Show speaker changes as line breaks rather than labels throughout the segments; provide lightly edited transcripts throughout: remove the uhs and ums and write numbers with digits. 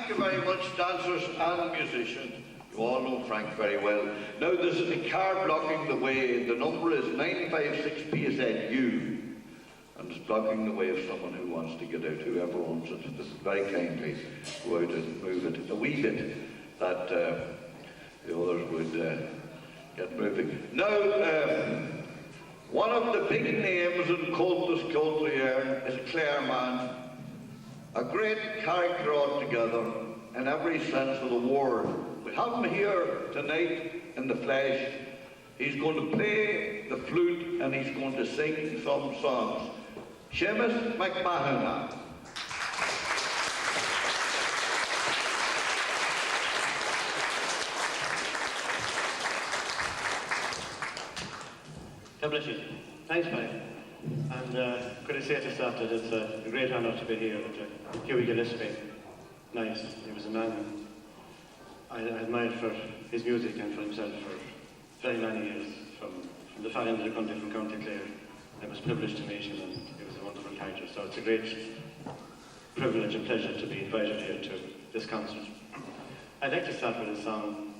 Thank you very much, dancers and musicians. You all know Frank very well. Now there's a car blocking the way. The number is 956 PSNU. And it's blocking the way of someone who wants to get out, whoever owns it. This is very kindly go out and move it a wee bit, that the others would get moving. Now, one of the big names in Cultus Country here is Clareman. A great character altogether in every sense of the word. We have him here tonight in the flesh. He's going to play the flute and he's going to sing some songs. Seamus McMahon.
God bless you. Thanks, Mike. And could I say at the start that it's a great honour to be here with Hugh Gillespie. Nice. He was a man I admired for his music and for himself for very many years, from the far end of the country, from County Clare. I was privileged to meet him, and he was a wonderful character. So it's a great privilege and pleasure to be invited here to this concert. I'd like to start with a song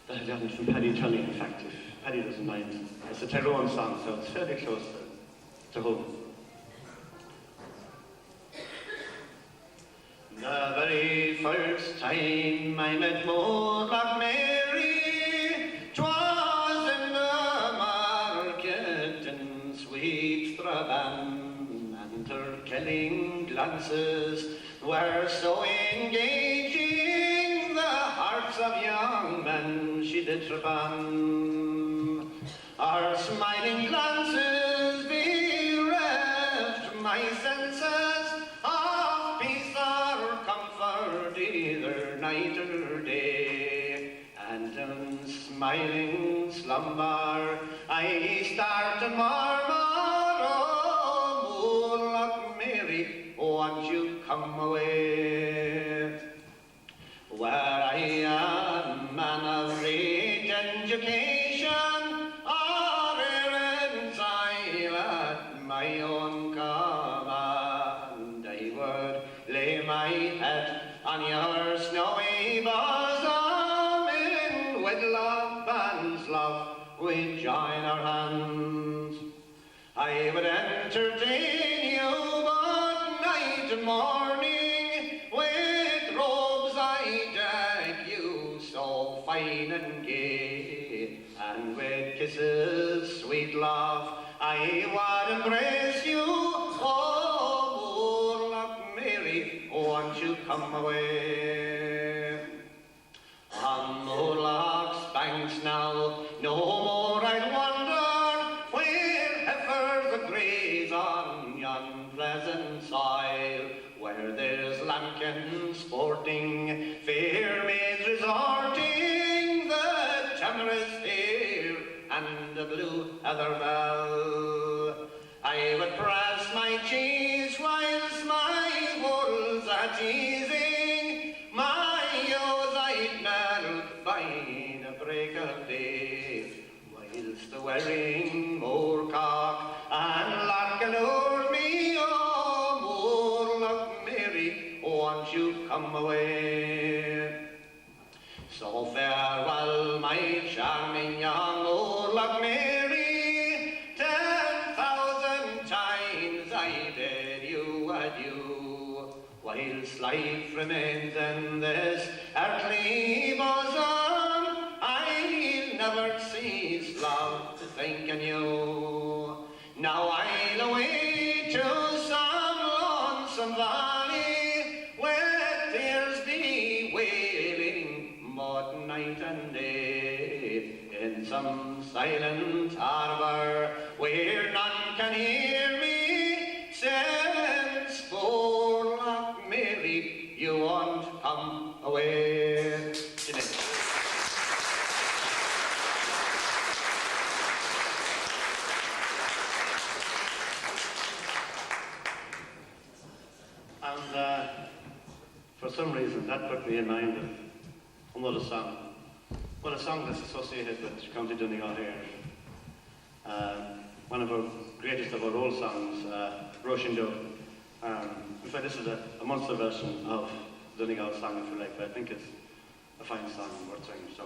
that I gotten from Paddy Tully, in fact, if Paddy doesn't mind. It's a Tyrone song, so it's fairly close to home. The very first time I met Morlock Mary, 'twas in the market in sweet Strabane, and her killing glances were so engaging, the hearts of young men she did trepan. Her smiling glances bereft my senses of peace or comfort, either night or day. And in smiling slumber I start and murmur, oh, Morlock Mary, won't you come away? Where I am man of great education, or errands I'll at my own command, I would lay my head on your snowy bosom, in wedlock band's love we join our hands. I would entertain you both night and morning, with robes I deck you so fine and gay, and with kisses sweet love I would embrace you. Oh, Morlock Mary, won't you come away? On Morlock's banks now no more I'd wander, where heifers graze on yon pleasant soil, where there's lambkin sporting, fair maids resorting, the tamarisk here and the blue heather bell. I would press my cheese whilst my bulls are teasing, my ewes I'd milk by the break of day, whilst the wearing moorcock and lark allure me. Oh, Morlock Mary, won't you come away? So farewell, my charming young Morlock Mary, 10,000 times I bid you adieu, whilst life remains in this earthly bosom, I'll never cease, love, to think on you. Now I'll away to some lonesome valley, where tears be wailing both night and day, in some silent harbour where none can hear me, since Morlock Mary, you won't come away. And for some reason that put me in mind of another song. Well, a song that's associated with County Donegal here. One of our greatest of our old songs, Russian Dove. In fact, this is a monster version of Donegal song, if you like, but I think it's a fine song worth singing. So.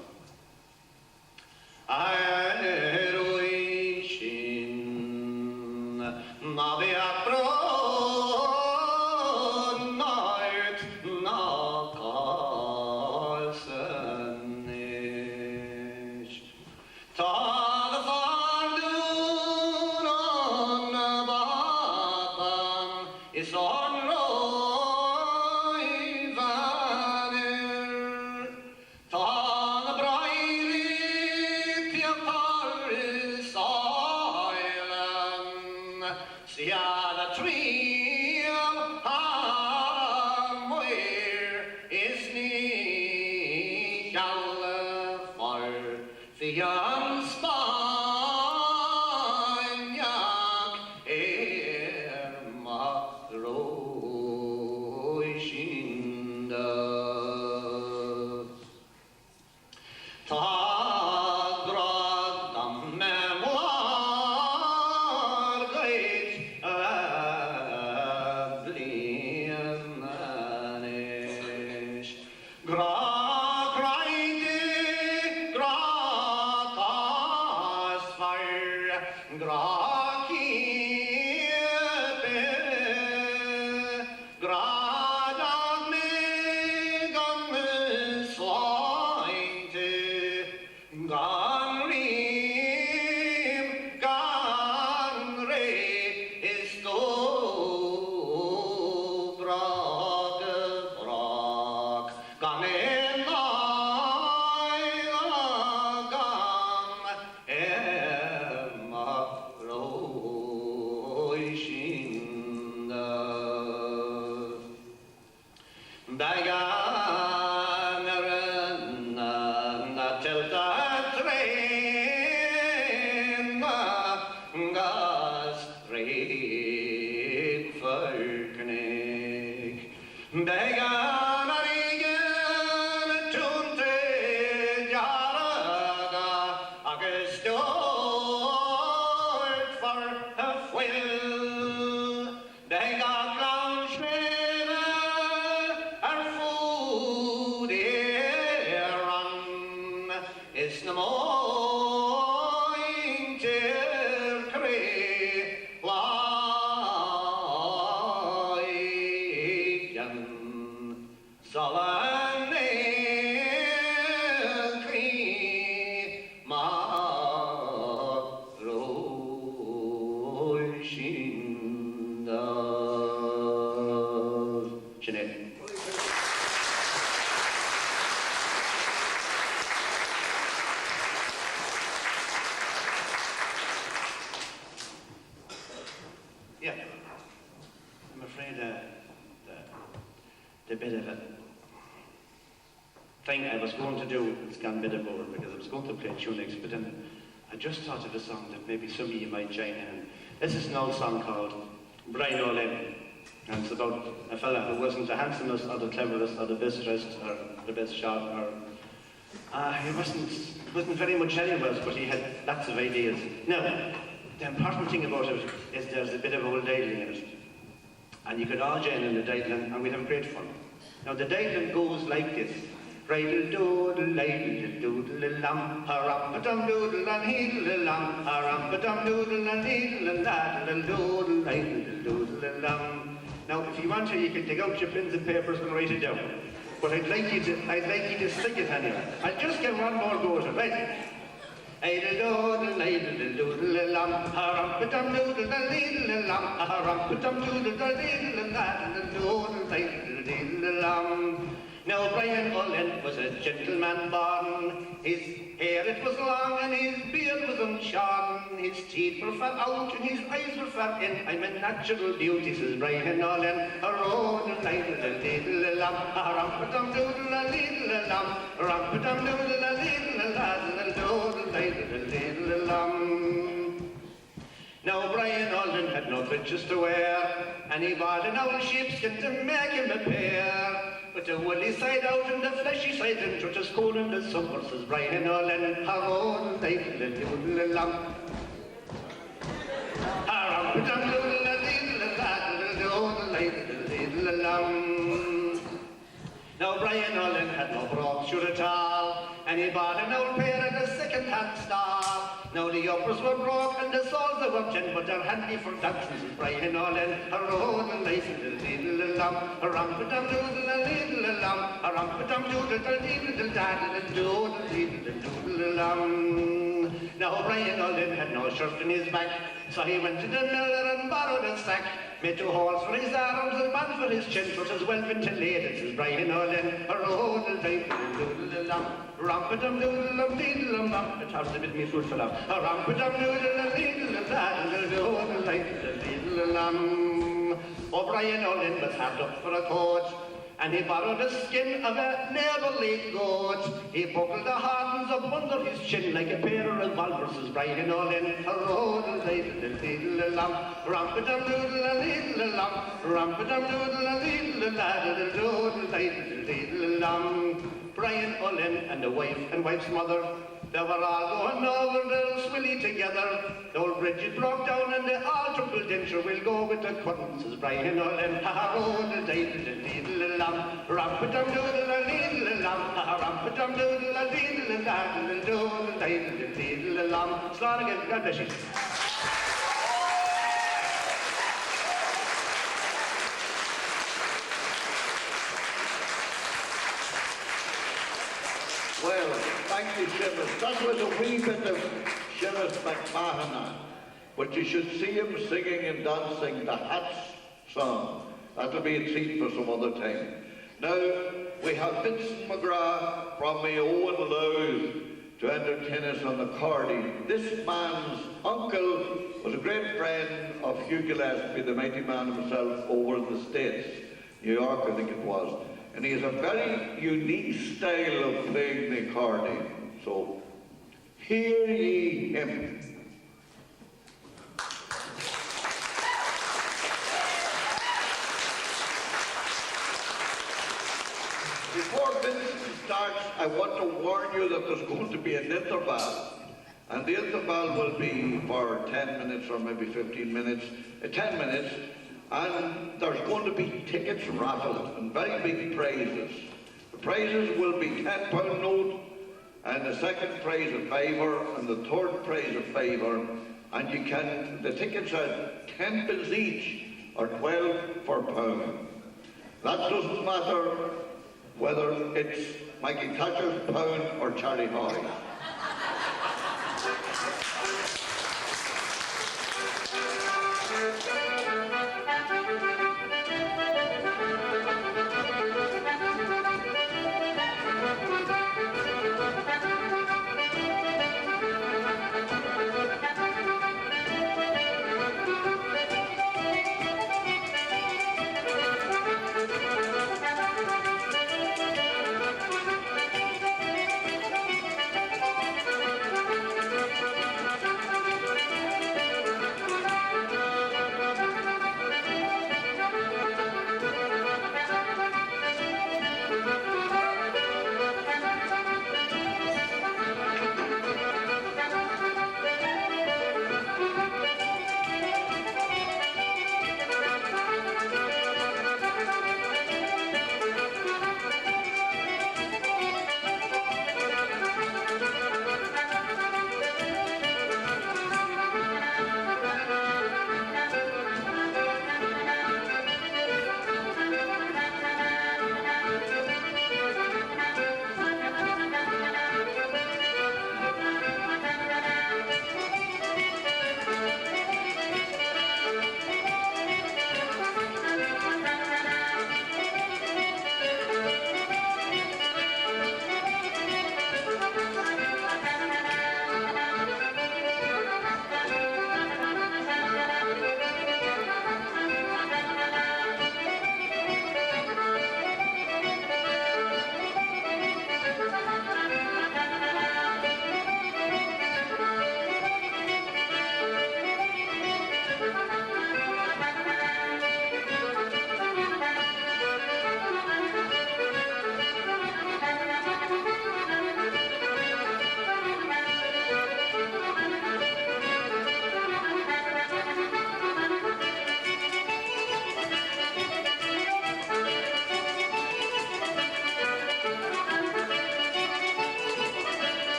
The bit of a thing I was going to do, it's gone a bit of over because I was going to play tunics, but then I just thought of a song that maybe some of you might join in. This is an old song called Brian O'Lynn, and it's about a fella who wasn't the handsomest or the cleverest or the best dressed or the best shot, or he wasn't very much anywhere, but he had lots of ideas. Now, the important thing about it is there's a bit of old idling in it. And you could all join in the diddling, and we'd have great fun. Now, the diddling goes like this. Riddle-doodle, ladle-doodle-lam, a-rum-a-dum-doodle, and heedle-lam, a-rum-a-dum-doodle, and heedle-lam, ladle-doodle-ladle-doodle-lam. Now, if you want to, you can take out your pens and papers and write it down. But I'd like you to sing it anyway. I'll just get one more go at it, right? Idle-doodle, idle-doodle-lam, a-rum-a-dum-doodle-ladle-lam, a-rum-a-dum-doodle-ladle-doodle-lam. Now Brian O'Lynn was a gentleman born. His hair it was long and his beard was unshorn. His teeth were fat out and his eyes were fat in. I'm a natural beauty, says Brian O'Lynn. A-rum-a-dum-doodle-lam, a-rum-a-dum-doodle-ladle-lam, a-rum-a-dum-doodle-ladle-lam. Now Brian O'Lynn had no breeches to wear, and he bought an old sheepskin to make him a pair. With the woolly side out and the fleshy side in, to school in the summer, says Brian O'Lynn. Ha-rum-a-doodle-lam, ha-rum-a-dum-doodle-ladle-ladle-doodle-ladle-lam. Now Brian Olin had no brochure at all, and he bought an old pair at a second-hand stall. Now the uppers were broke and the soles they were gin, but they're handy for dancing, says Brian Olin. A road and life and a little lamb, a rumpa-dum-doodle, a little lamb, a rumpa-dum-doodle, a little daddle, a doodle, doodle lamb. Now Brian Olin had no shirt in his back, so he went to the miller and borrowed a sack. Made 2 holes for his arms and 1 for his chin, for 'tis well ventilated, says Brian Olin. A road and life and a doodle lamb, rumpa-dum-doodle, diddle lamb. It has a bit me food for that. A rumpa-dum-doodle, a diddle daddle, a doodle life and a diddle lamb. Oh, Brian Olin was hard up for a coat, and he borrowed the skin of a never-late goat. He buckled the harness up under his chin like a pair of revolvers, says Brian Olin. A road and diddle lamb, rumpa-dum-doodle, a diddle lamb, rumpa-dum-doodle, a diddle daddle, a doodle diddle lamb. Brian Olin and the wife and wife's mother, they were all going over the swilly together. The old Bridget broke down and they all tumbled in. Sure, we'll go with the curtain, says Brian Olin. Ha-ha, road, diddle lamb, rumpa-dum-doodle, a diddle lamb, ha-ha, rumpa-dum-doodle, a diddle daddle, a doodle diddle lamb. Slán again, God bless you.
Well, thank you, Seamus. That was a wee bit of Seamus McMahon. But you should see him singing and dancing the Hats song. That'll be a treat for some other time. Now, we have Vincent McGrath from my own Louth to entertain us on the accordion. This man's uncle was a great friend of Hugh Gillespie, the mighty man himself, over in the States. New York, I think it was. And he has a very unique style of playing the accordion. So, hear ye him. Before Vincent starts, I want to warn you that there's going to be an interval. And the interval will be for 10 minutes or maybe 15 minutes, 10 minutes. And there's going to be tickets raffled and very big prizes. The prizes will be £10 note, and the second prize a fiver, and the third prize a fiver. And you can, the tickets are 10 pence each, or 12 for £1. That doesn't matter whether it's Maggie Thatcher's £1 or Charlie Hawley.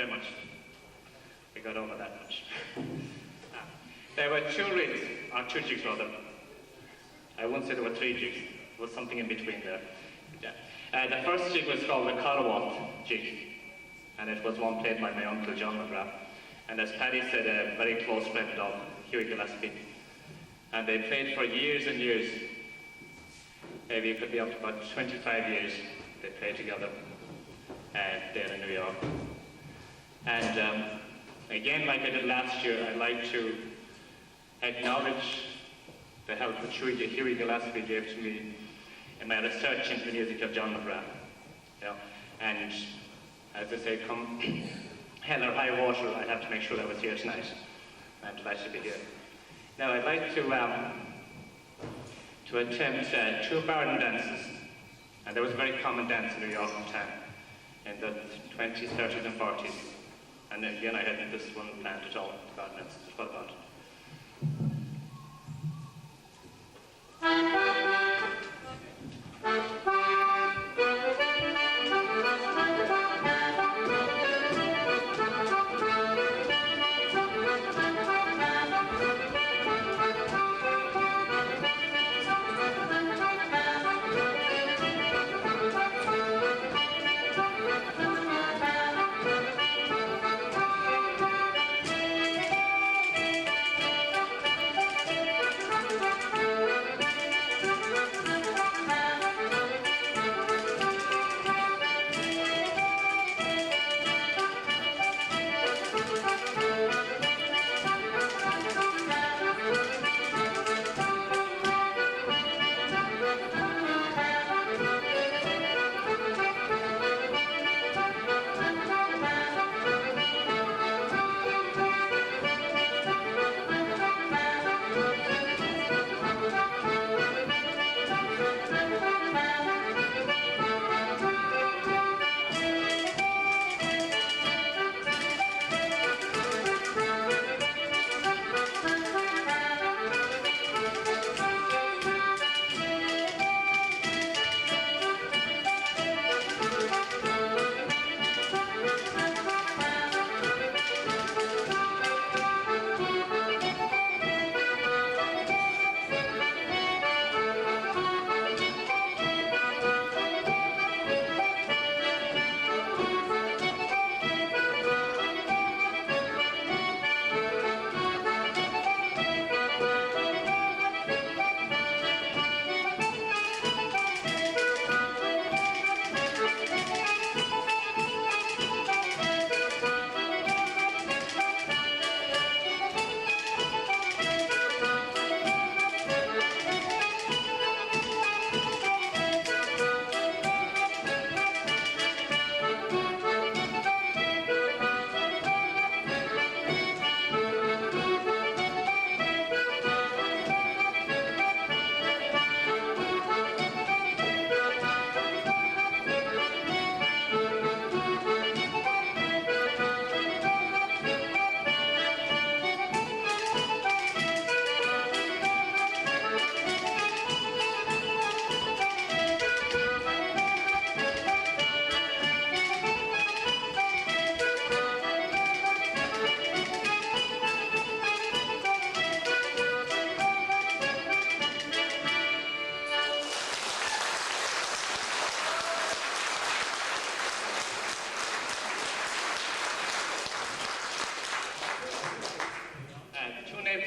very much. We got over that much. There were two rigs, or two jigs rather. I won't say there were three jigs. There was something in between there. Yeah. The first jig was called the Colwath jig, and it was one played by my uncle John McGrath. And as Paddy said, a very close friend of Hugh Gillespie. And they played for years and years. Maybe it could be up to about 25 years they played together there in New York. And again, like I did last year, I'd like to acknowledge the help that Hugh Gillespie gave to me in my research into the music of John McGrath. You know? And as I say, come hell or high water, I have to make sure I was here tonight. I'm delighted to be here. Now I'd like to attempt two Barden dances. And there was a very common dance in New York at the time, in the 20s, 30s and 40s. And again, I hadn't this one planned at all, the Barden dances. What about it?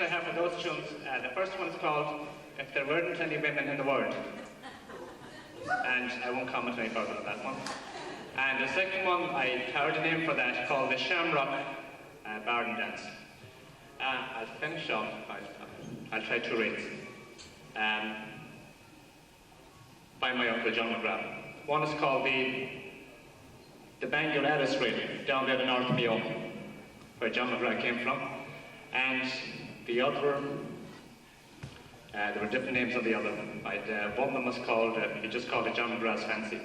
I have for those tunes. The first one is called If There Weren't Any Women in the World. And I won't comment any further on that one. And the second one, I carried a name for that called the Shamrock Barden Dance. I'll finish off, I'll try two rates. By my uncle John McGrath. One is called the Bangor Alice Rate, down there in North Mayo, where John McGrath came from. And the other, there were different names on the other. One of them was called, he just called it John McGrath's Fancy.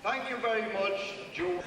Thank you very much, Joe.